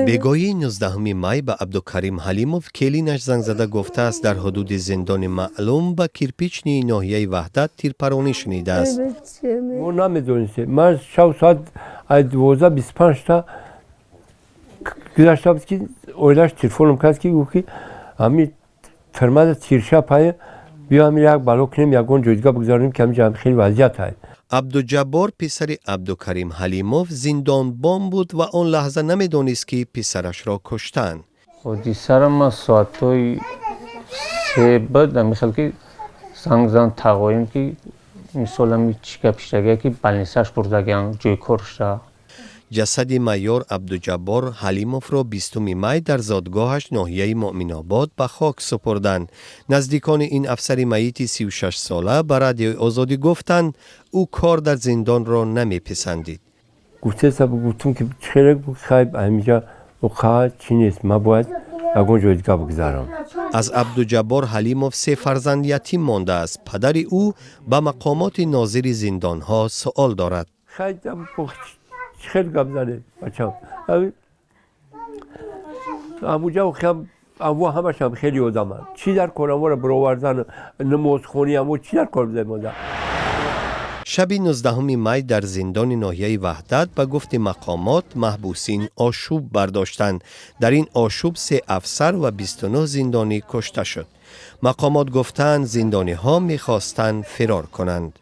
бегоҳии 19 май ба Абдукарим Ҳалимов келинаш занг зада гуфтааст дар ҳудуди зиндони маълум ба кирпични ноҳияи Ваҳдат тирпаронӣ шунидааст. мо намедонистем. Ман шав соат 12:25 гузашта буд ки оилаш телефоном кард ки гуфт ки ҳамин тирмази тирша пай биё ҳамин як бало кунем, ягон ҷойгоҳ бигзорем ки ҳаминҷо хеле вазъият ҳай. Абдуҷаббор писари Абдукарим Ҳалимов зиндонбон буд ва он лаҳза намедонист ки писарашро куштанд. ҳодисаро ман соатҳои 3 буд мисол ки занг зан тағоим ки мисол ҳамин чӣ гапиштага ки балнисаш бурдаган ҷойи коршта. ҷасади майёр Абдуҷаббор Ҳалимовро 20 май дар зодгоҳаш ноҳияи Муъминобод ба хок супориданд. Наздикони ин афсари маити 36 сола ба радиои Озодӣ гуфтанд, ӯ кор дар зиндонро намеписандид. Гуфтам ки хеле хайб ҳаминҷа уқа чӣ нест, ман бояд ягон ҷойгоҳ бигзарам. аз Абдуҷаббор Ҳалимов 3 фарзанд ятим мондааст. падари ӯ ба мақомоти нозири зиндонҳо суол дорад. خیلی گپ زنه بچه‌م. همونجا امو همش هم خیلی آدمن. چی در کنم رو برآوردن نماز خونی امو چی در کار بزنم. شب 19 مای در زندان ناحیه وحدت به گفت مقامات محبوسین اشوب برداشتند. در این اشوب 3 افسر و 29 زندانی کشته شد. مقامات گفتند زندانی ها می‌خواستند فرار کنند.